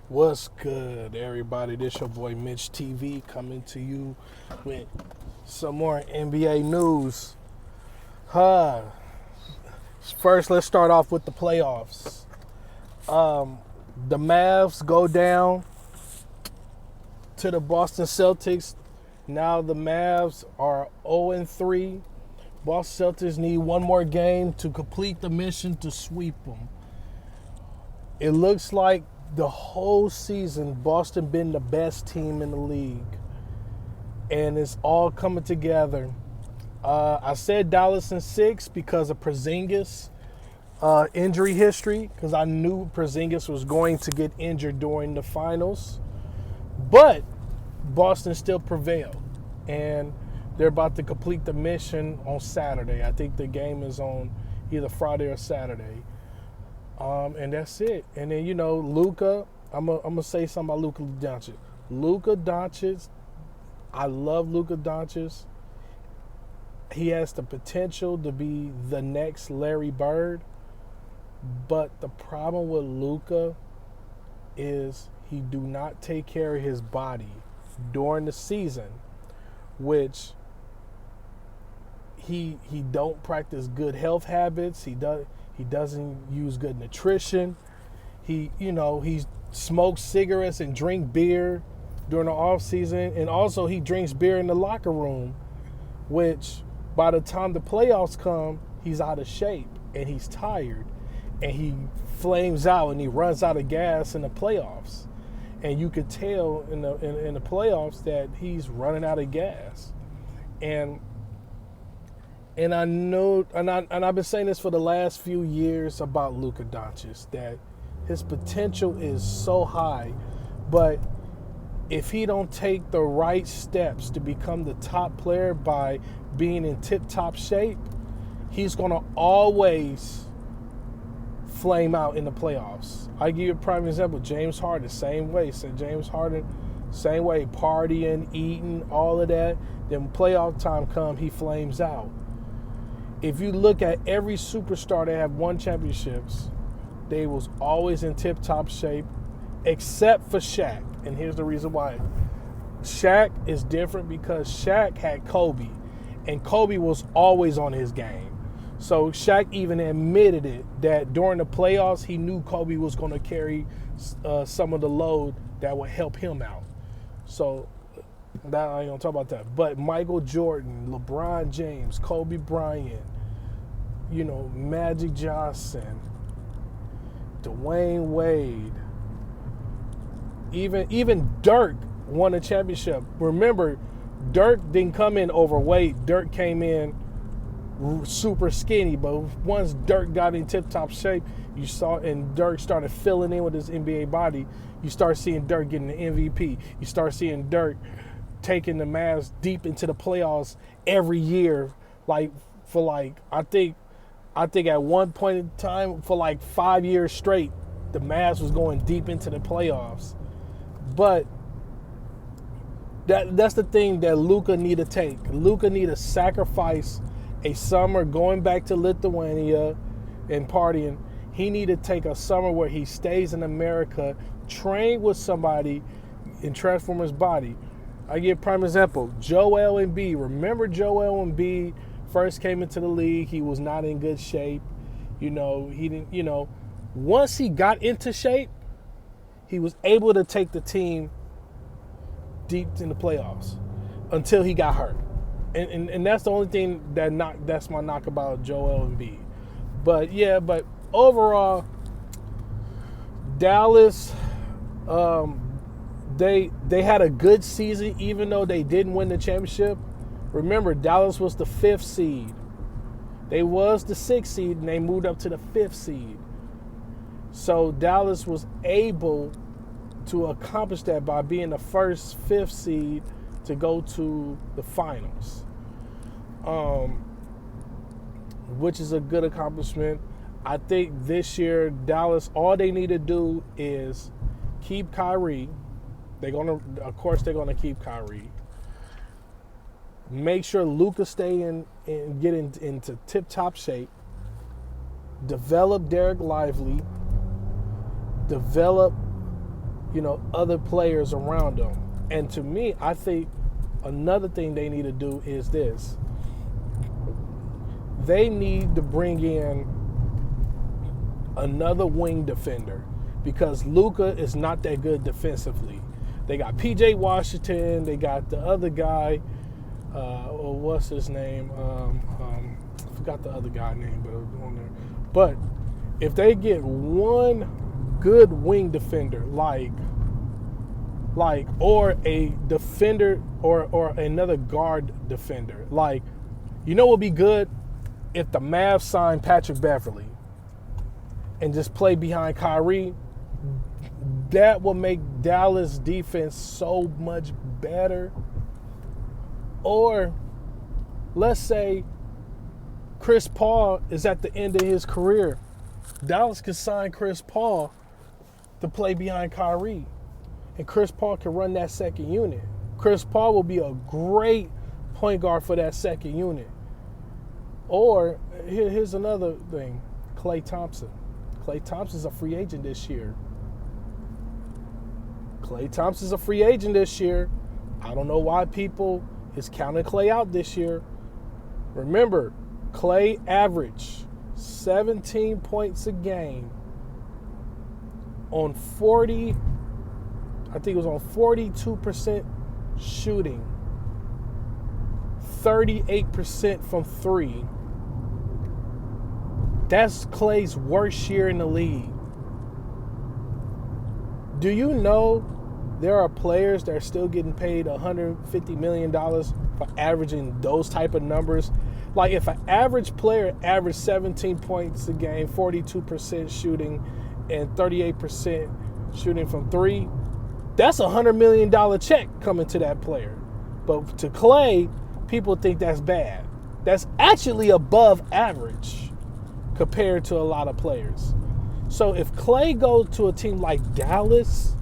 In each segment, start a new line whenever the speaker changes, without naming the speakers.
What's good, everybody? This your boy Mitch TV coming to you with some more NBA news. First, let's start off with the playoffs. The Mavs go down to the Boston Celtics. Now the Mavs are 0-3. Boston Celtics need one more game to complete the mission to sweep them. It looks like the whole season, Boston been the best team in the league. And it's all coming together. I said Dallas in 6 because of Porzingis' injury history, because I knew Porzingis was going to get injured during the finals. But Boston still prevailed. And they're about to complete the mission on Saturday. I think the game is on either Friday or Saturday. And that's it. And then, Luka, I'm gonna say something about Luka Dončić. Luka Dončić, I love Luka Dončić. He has the potential to be the next Larry Bird. But the problem with Luka is he do not take care of his body during the season, which he don't practice good health habits. He doesn't use good nutrition. He smokes cigarettes and drink beer during the off season, and also he drinks beer in the locker room, which by the time the playoffs come, he's out of shape and he's tired, and he flames out and he runs out of gas in the playoffs, and you could tell in the playoffs that he's running out of gas, and I know, and I've been saying this for the last few years about Luka Dončić, that his potential is so high, but if he don't take the right steps to become the top player by being in tip-top shape, he's going to always flame out in the playoffs. I give you a prime example. James Harden, same way. So James Harden, same way, partying, eating, all of that. Then playoff time come, he flames out. If you look at every superstar that have won championships, they was always in tip-top shape, except for Shaq. And here's the reason why. Shaq is different because Shaq had Kobe, and Kobe was always on his game. So Shaq even admitted it, that during the playoffs, he knew Kobe was going to carry some of the load that would help him out. So that, I ain't gonna talk about that. But Michael Jordan, LeBron James, Kobe Bryant, Magic Johnson, Dwayne Wade, even Dirk won a championship. Remember, Dirk didn't come in overweight. Dirk came in super skinny. But once Dirk got in tip-top shape, you saw, and Dirk started filling in with his NBA body, you start seeing Dirk getting the MVP. You start seeing Dirk taking the Mavs deep into the playoffs every year, I think at one point in time, for 5 years straight, the Mavs was going deep into the playoffs. But that's the thing that Luka need to take. Luka need to sacrifice a summer going back to Lithuania and partying. He need to take a summer where he stays in America, train with somebody, and transform his body. I give a prime example. Joel Embiid. Remember Joel Embiid first came into the league. He was not in good shape. He didn't, once he got into shape, he was able to take the team deep in the playoffs until he got hurt. And that's the only thing that's my knock about Joel Embiid. But overall, Dallas, they had a good season even though they didn't win the championship. Remember, Dallas was the 5th seed. They was the 6th seed, and they moved up to the 5th seed. So Dallas was able to accomplish that by being the first 5th seed to go to the finals, which is a good accomplishment. I think this year, Dallas, all they need to do is keep Kyrie. They're gonna keep Kyrie. Make sure Luka stay in and get into tip-top shape. Develop Derek Lively. Develop other players around them. And to me, I think another thing they need to do is this. They need to bring in another wing defender because Luka is not that good defensively. They got PJ Washington. They got the other guy. What's his name? I forgot the other guy's name, but it was on there. But if they get one good wing defender, or a defender or another guard defender, what would be good if the Mavs signed Patrick Beverley and just play behind Kyrie. That will make Dallas defense so much better. Or let's say Chris Paul is at the end of his career. Dallas can sign Chris Paul to play behind Kyrie. And Chris Paul can run that second unit. Chris Paul will be a great point guard for that second unit. Or here's another thing, Klay Thompson. Klay Thompson's a free agent this year. Klay Thompson's a free agent this year. I don't know why people is counting Klay out this year. Remember, Klay averaged 17 points a game on 42% shooting, 38% from three. That's Klay's worst year in the league. Do you know there are players that are still getting paid $150 million for averaging those type of numbers? Like if an average player averaged 17 points a game, 42% shooting, and 38% shooting from three, that's a $100 million check coming to that player. But to Klay, people think that's bad. That's actually above average compared to a lot of players. So if Klay goes to a team like Dallas,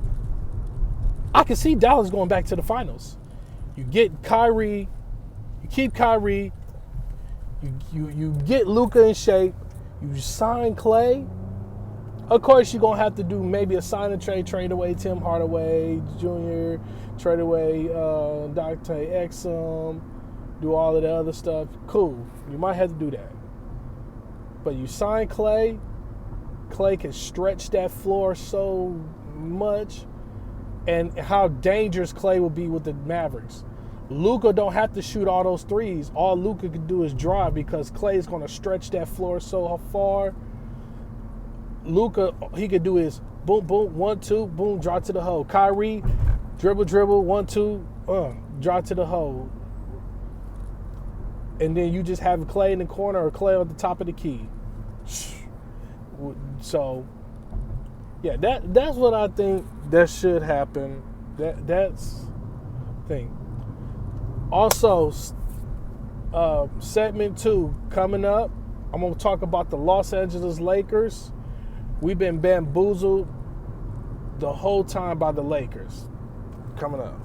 I can see Dallas going back to the finals. You get Kyrie, you keep Kyrie, you get Luka in shape, you sign Klay. Of course, you're going to have to do maybe a sign and trade away Tim Hardaway Jr., trade away Dr. Exum, do all of the other stuff. Cool. You might have to do that. But you sign Klay. Klay can stretch that floor so much. And how dangerous Klay will be with the Mavericks. Luka don't have to shoot all those threes. All Luka can do is drive because Klay's going to stretch that floor so far. Luka, he could do his boom, boom, 1, 2, boom, drop to the hole. Kyrie, dribble, 1, 2, drop to the hole. And then you just have Klay in the corner or Klay at the top of the key. So, yeah, that's what I think that should happen. That's the thing. Also, segment 2 coming up. I'm going to talk about the Los Angeles Lakers. We've been bamboozled the whole time by the Lakers. Coming up.